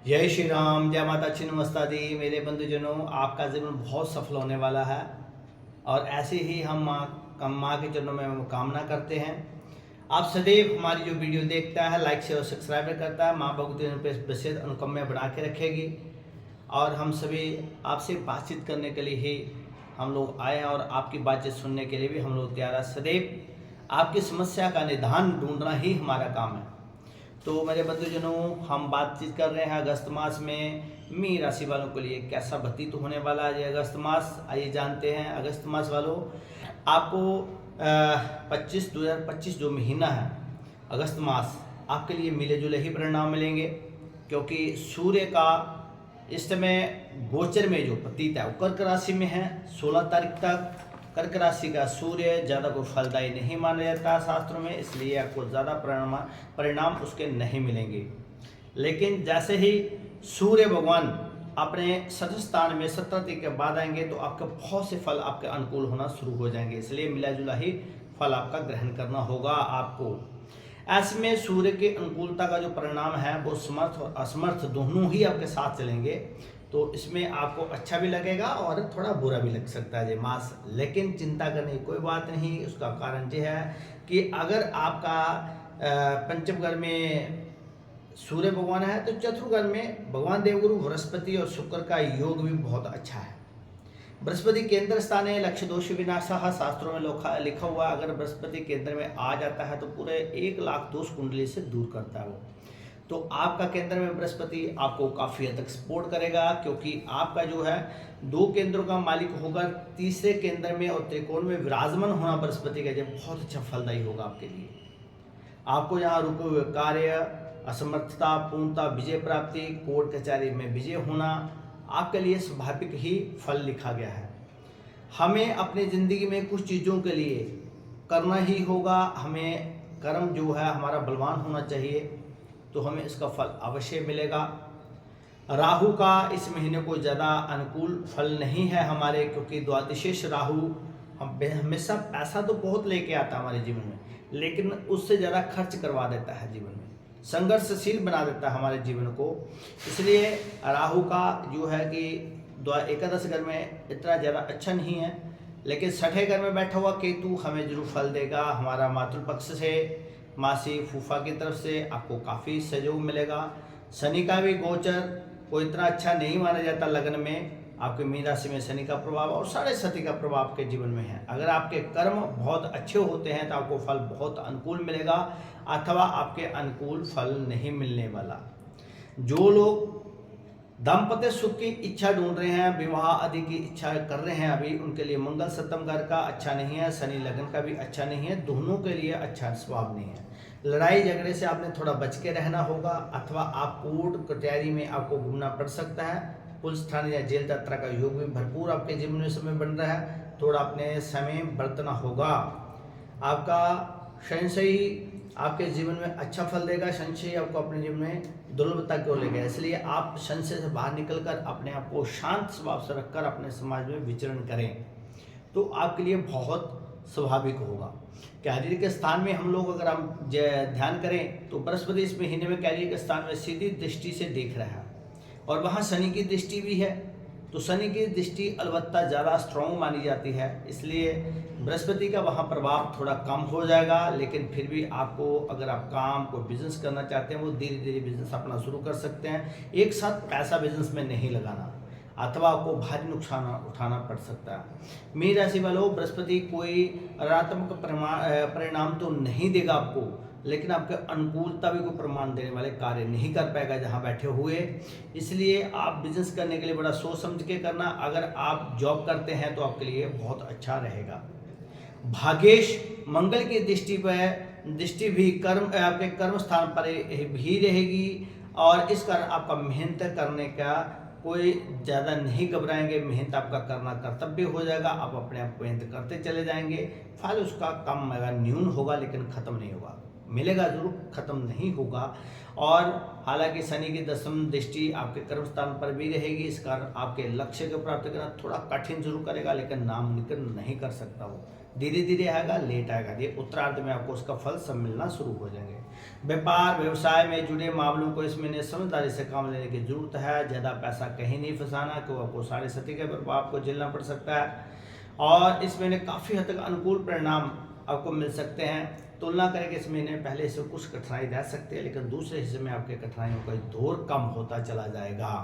जय श्री राम, जय माता छिन्नमस्तादी। मेरे बंधुजनों, आपका जीवन बहुत सफल होने वाला है और ऐसे ही हम माँ के चरणों में कामना करते हैं। आप सदैव हमारी जो वीडियो देखता है, लाइक से और सब्सक्राइब करता है, माँ भगवती पे विशेष अनुकंपा बना के रखेगी। और हम सभी आपसे बातचीत करने के लिए ही हम लोग आए हैं और आपकी बातचीत सुनने के लिए भी हम लोग तैयार हैं। सदैव आपकी समस्या का निदान ढूंढना ही हमारा काम है। तो मेरे बंधुजनों, हम बातचीत कर रहे हैं अगस्त मास में मीन राशि वालों के लिए कैसा व्यतीत होने वाला है ये अगस्त मास। आइए जानते हैं। अगस्त मास वालों, आपको 2025 जो महीना है अगस्त मास, आपके लिए मिले जुले ही परिणाम मिलेंगे, क्योंकि सूर्य का इस समय गोचर में जो प्रतीत है वो कर्क राशि में है 16 तारीख तक। कर्क राशि का सूर्य ज़्यादा कोई फलदायी नहीं माना जाता शास्त्रों में, इसलिए आपको ज़्यादा परिणाम उसके नहीं मिलेंगे। लेकिन जैसे ही सूर्य भगवान अपने सठ स्थान में 17 तारीख के बाद आएंगे तो आपके बहुत से फल आपके अनुकूल होना शुरू हो जाएंगे, इसलिए मिला जुला ही फल आपका ग्रहण करना होगा आपको। ऐसे में सूर्य के अनुकूलता का जो परिणाम है वो समर्थ और असमर्थ दोनों ही आपके साथ चलेंगे, तो इसमें आपको अच्छा भी लगेगा और थोड़ा बुरा भी लग सकता है ये मास। लेकिन चिंता करने की कोई बात नहीं। उसका कारण ये है कि अगर आपका पंचम घर में सूर्य भगवान है तो चतुर्थ घर में भगवान देवगुरु बृहस्पति और शुक्र का योग भी बहुत अच्छा है। बृहस्पति केंद्र स्थान है, लक्ष्य दोष विनाशः शास्त्रों में लिखा हुआ। अगर बृहस्पति केंद्र में आ जाता है तो पूरे 1 लाख दोष कुंडली से दूर करता है वो। तो आपका केंद्र में बृहस्पति आपको काफ़ी हद तक सपोर्ट करेगा, क्योंकि आपका जो है 2 केंद्रों का मालिक होगा। तीसरे केंद्र में और त्रिकोण में विराजमान होना बृहस्पति का जब बहुत अच्छा फलदायी होगा आपके लिए। आपको यहाँ रुके हुए कार्य, असमर्थता, पूर्णता, विजय प्राप्ति, कोर्ट कचहरी में विजय होना आपके लिए स्वाभाविक ही फल लिखा गया है। हमें अपनी ज़िंदगी में कुछ चीज़ों के लिए करना ही होगा। हमें कर्म जो है हमारा बलवान होना चाहिए, तो हमें इसका फल अवश्य मिलेगा। राहु का इस महीने को ज़्यादा अनुकूल फल नहीं है हमारे, क्योंकि द्वादशेष राहु हम हमेशा पैसा तो बहुत लेके आता है हमारे जीवन में, लेकिन उससे ज़्यादा खर्च करवा देता है जीवन में, संघर्षशील बना देता है हमारे जीवन को। इसलिए राहु का जो है कि एकादश घर में इतना ज़्यादा अच्छा नहीं है, लेकिन छठे घर में बैठा हुआ केतु हमें जरूर फल देगा। हमारा मातृपक्ष से, मासी फूफा की तरफ से आपको काफ़ी सहयोग मिलेगा। शनि का भी गोचर कोई इतना अच्छा नहीं माना जाता लग्न में। आपके मीन राशि में शनि का प्रभाव और 6.5 का प्रभाव आपके जीवन में है। अगर आपके कर्म बहुत अच्छे होते हैं तो आपको फल बहुत अनुकूल मिलेगा, अथवा आपके अनुकूल फल नहीं मिलने वाला। जो लोग दाम्पत्य सुख की इच्छा ढूंढ रहे हैं, विवाह आदि की इच्छा कर रहे हैं अभी, उनके लिए मंगल सप्तम घर का अच्छा नहीं है, शनि लगन का भी अच्छा नहीं है, दोनों के लिए अच्छा स्वभाव नहीं है। लड़ाई झगड़े से आपने थोड़ा बच के रहना होगा, अथवा आप कोर्ट कचहरी में आपको घूमना पड़ सकता है। पुलिस थाने या जेल यात्रा का योग भी भरपूर आपके जीवन में समय बन रहा है, थोड़ा अपने समय बरतना होगा। आपका संशय आपके जीवन में अच्छा फल देगा। संशय आपको अपने जीवन में दुर्लभता क्यों लेगा, इसलिए आप संशय से बाहर निकलकर अपने आप को शांत स्वभाव से रखकर अपने समाज में विचरण करें, तो आपके लिए बहुत स्वाभाविक होगा। कैरियर के स्थान में हम लोग अगर हम ध्यान करें तो बृहस्पति इस महीने में कैरियर के स्थान में सीधी दृष्टि से देख रहा है और वहाँ शनि की दृष्टि भी है, तो शनि की दृष्टि अलबत्ता ज़्यादा स्ट्रॉन्ग मानी जाती है, इसलिए बृहस्पति का वहाँ प्रभाव थोड़ा कम हो जाएगा। लेकिन फिर भी आपको, अगर आप काम कोई बिजनेस करना चाहते हैं, वो धीरे धीरे बिजनेस अपना शुरू कर सकते हैं। एक साथ पैसा बिजनेस में नहीं लगाना, अथवा आपको भारी नुकसान उठाना पड़ सकता है। मीन राशि वालों, बृहस्पति कोई ऋणात्मक परिणाम तो नहीं देगा आपको, लेकिन आपके अनुकूलता भी कोई प्रमाण देने वाले कार्य नहीं कर पाएगा जहां बैठे हुए। इसलिए आप बिजनेस करने के लिए बड़ा सोच समझ के करना। अगर आप जॉब करते हैं तो आपके लिए बहुत अच्छा रहेगा। भाग्येश मंगल की दृष्टि भी आपके कर्म स्थान पर भी रहेगी, और इस कारण आपका मेहनत करने का कोई ज़्यादा नहीं घबराएंगे। मेहनत आपका करना कर्तव्य हो जाएगा, आप अपने आप को मेहनत करते चले जाएंगे। फल उसका कम न्यून होगा, लेकिन ख़त्म नहीं होगा। मिलेगा जरूर, खत्म नहीं होगा। और हालांकि शनि की दशम दृष्टि आपके कर्म स्थान पर भी रहेगी, इस कारण आपके लक्ष्य को प्राप्त करना थोड़ा कठिन जरूर करेगा, लेकिन नामुमकिन नहीं कर सकता। वो धीरे धीरे आएगा, लेट आएगा, ये उत्तरार्ध में आपको उसका फल सब मिलना शुरू हो जाएंगे। व्यापार व्यवसाय में जुड़े मामलों को इस महीने समझदारी से काम लेने की जरूरत है। ज़्यादा पैसा कहीं नहीं फंसाना, क्योंकि आपको 6.5 के प्रभाव को झेलना पड़ सकता है। और इस महीने काफ़ी हद तक अनुकूल परिणाम आपको मिल सकते हैं। तुलना करेंगे इस महीने पहले से कुछ कठिनाई रह सकती है, लेकिन दूसरे हिस्से में आपके कठिनाइयों का दौर कम होता चला जाएगा।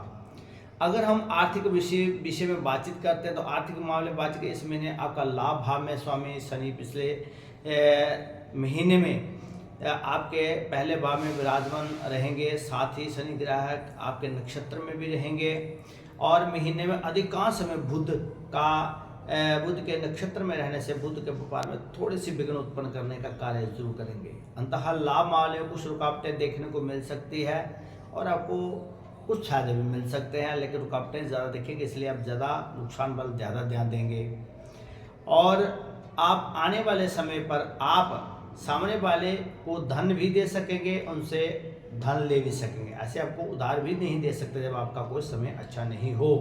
अगर हम आर्थिक विषय में बातचीत करते हैं तो आर्थिक मामले बातचीत इस महीने आपका लाभ भाव में स्वामी शनि पिछले महीने में आपके पहले भाव में विराजमान रहेंगे। साथ ही शनि ग्रह आपके नक्षत्र में भी रहेंगे और महीने में अधिकांश समय बुध के नक्षत्र में रहने से बुध के व्यापार में थोड़ी सी विघ्न उत्पन्न करने का कार्य जरूर करेंगे। अंततः लाभ मामले में कुछ रुकावटें देखने को मिल सकती है और आपको कुछ फायदे भी मिल सकते हैं, लेकिन रुकावटें ज़्यादा दिखेंगी, इसलिए आप ज़्यादा नुकसान पर ज़्यादा ध्यान देंगे। और आप आने वाले समय पर आप सामने वाले को धन भी दे सकेंगे, उनसे धन ले भी सकेंगे। ऐसे आपको उधार भी नहीं दे सकते जब आपका कोई समय अच्छा नहीं हो।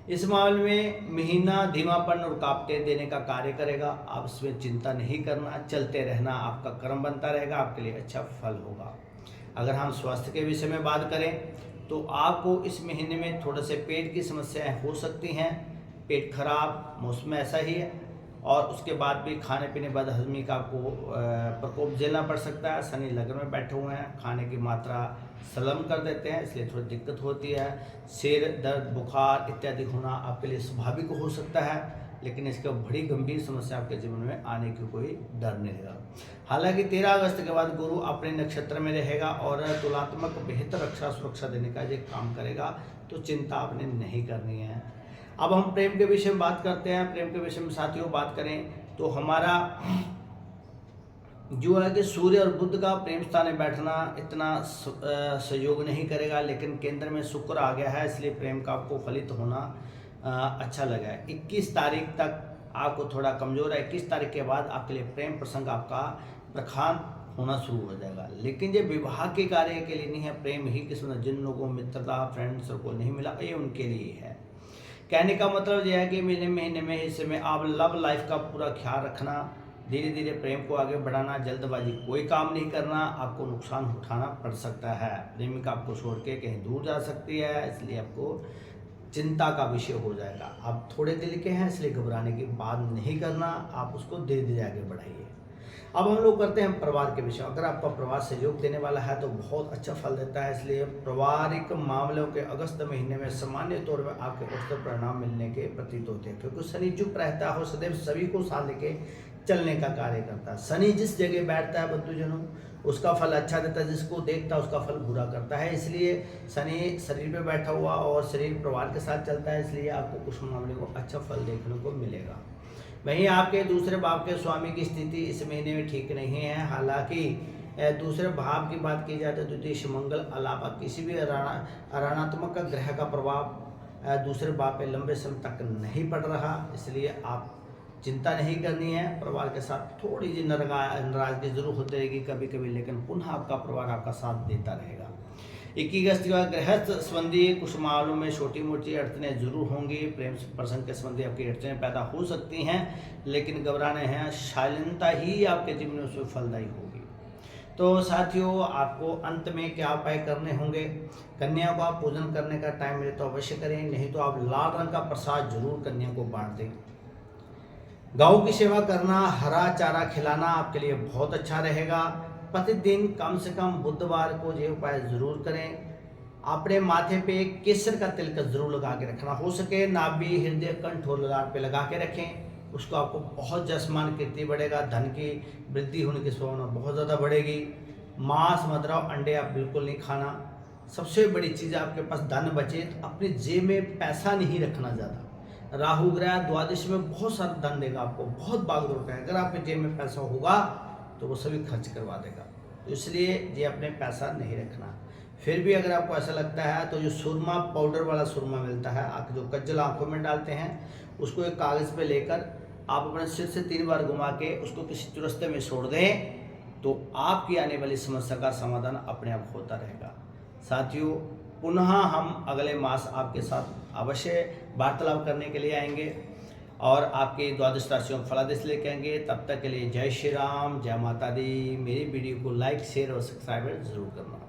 इस मामले में महीना धीमापन और रुकावटें देने का कार्य करेगा। आप इसमें चिंता नहीं करना, चलते रहना आपका कर्म बनता रहेगा, आपके लिए अच्छा फल होगा। अगर हम स्वास्थ्य के विषय में बात करें तो आपको इस महीने में थोड़े से पेट की समस्याएं हो सकती हैं। पेट खराब, मौसम ऐसा ही है, और उसके बाद भी खाने पीने बदहजमी का आपको प्रकोप झेलना पड़ सकता है। शनि लग्न में बैठे हुए हैं, खाने की मात्रा संलग्न कर देते हैं, इसलिए थोड़ी दिक्कत होती है। सिर दर्द, बुखार इत्यादि होना आपके लिए स्वाभाविक हो सकता है, लेकिन इसके बड़ी गंभीर समस्या आपके जीवन में आने की कोई डर नहीं रहेगा। हालांकि 13 अगस्त के बाद गुरु अपने नक्षत्र में रहेगा और तुलनात्मक बेहतर रक्षा सुरक्षा देने का ये काम करेगा, तो चिंता आपने नहीं करनी है। अब हम प्रेम के विषय में बात करते हैं। प्रेम के विषय में साथियों बात करें तो हमारा जो है कि सूर्य और बुध का प्रेम स्थान में बैठना इतना सहयोग नहीं करेगा, लेकिन केंद्र में शुक्र आ गया है, इसलिए प्रेम का आपको फलित होना अच्छा लगा है। 21 तारीख तक आपको थोड़ा कमज़ोर है, 21 तारीख के बाद आपके लिए प्रेम प्रसंग आपका प्रखान होना शुरू हो जाएगा। लेकिन ये विवाह के कार्य के लिए नहीं है, प्रेम ही किस्म जिन लोगों मित्रता फ्रेंड्स को नहीं मिला ये उनके लिए है। कहने का मतलब यह है कि महीने में हिस्से में आप लव लाइफ का पूरा ख्याल रखना, धीरे धीरे प्रेम को आगे बढ़ाना, जल्दबाजी कोई काम नहीं करना, आपको नुकसान उठाना पड़ सकता है। प्रेमिका आपको छोड़ के कहीं दूर जा सकती है, इसलिए आपको चिंता का विषय हो जाएगा। आप थोड़े दिल के हैं, इसलिए घबराने की बात नहीं करना, आप उसको धीरे धीरे आगे बढ़ाइए। अब हम लोग करते हैं परिवार के विषय। अगर आपका परिवार सहयोग देने वाला है तो बहुत अच्छा फल देता है, इसलिए पारिवारिक मामलों के अगस्त महीने में सामान्य तौर पर आपके उच्च परिणाम मिलने के प्रतीत होते हैं, क्योंकि शनि चुप रहता है और सदैव सभी को साथ लेके चलने का कार्य करता है। शनि जिस जगह बैठता है बंधुजनों उसका फल अच्छा देता है, जिसको देखता है उसका फल बुरा करता है। इसलिए शनि शरीर पे बैठा हुआ और शरीर परिवार के साथ चलता है, इसलिए आपको उस मामले को अच्छा फल देखने को मिलेगा। वहीं आपके दूसरे भाव के स्वामी की स्थिति इस महीने में ठीक नहीं है। हालांकि दूसरे भाव की बात की जाए तो द्वितीय मंगल अलावा किसी भी ऋणात्मक ग्रह का प्रभाव दूसरे भाव पे लंबे समय तक नहीं पड़ रहा, इसलिए आप चिंता नहीं करनी है। परिवार के साथ थोड़ी सी नाराजगी जरूर होती रहेगी कभी कभी, लेकिन पुनः आपका परिवार आपका साथ देता रहेगा। 21 अगस्त के बाद गृहस्थ संबंधी कुछ मामलों में छोटी मोटी अड़चनें जरूर होंगी। प्रेम प्रसंग के संबंधी आपकी अड़चनें पैदा हो सकती हैं, लेकिन घबराने हैं, शालीनता ही आपके जीवन में उसमें फलदायी होगी। तो साथियों आपको अंत में क्या उपाय करने होंगे? कन्या को आप पूजन करने का टाइम मिले तो अवश्य करें, नहीं तो आप लाल रंग का प्रसाद जरूर कन्या को बांट दें। गौ की सेवा करना, हरा चारा खिलाना आपके लिए बहुत अच्छा रहेगा। प्रतिदिन कम से कम बुधवार को ये उपाय जरूर करें। अपने माथे पे केसर का तिलक जरूर लगा के रखना, हो सके नाभि हृदय कंठ और ललाट पे लगा के रखें। उसको आपको बहुत जसमान कीर्ति बढ़ेगा, धन की वृद्धि होने की संभावना बहुत ज़्यादा बढ़ेगी। मांस मदिरा अंडे आप बिल्कुल नहीं खाना। सबसे बड़ी चीज़ आपके पास धन बचे तो अपनी जेब में पैसा नहीं रखना ज़्यादा। राहु ग्रह द्वादश में बहुत सारा धन देगा आपको, बहुत भागदौड़ का। अगर आपके जेब में पैसा होगा तो वो सभी खर्च करवा देगा, तो इसलिए ये अपने पैसा नहीं रखना। फिर भी अगर आपको ऐसा लगता है तो जो सुरमा पाउडर वाला सुरमा मिलता है, आप जो कज्जल आंखों में डालते हैं, उसको एक कागज़ पे लेकर आप अपने सिर से 3 बार घुमा के उसको किसी चुरस्ते में छोड़ दें, तो आपकी आने वाली समस्या का समाधान अपने आप होता रहेगा। साथियों, पुनः हम अगले मास आपके साथ अवश्य वार्तालाप करने के लिए आएंगे और आपके द्वादश राशियों का फलादेश लेके आएंगे। तब तक के लिए जय श्री राम, जय माता दी। मेरी वीडियो को लाइक, शेयर और सब्सक्राइब जरूर करना।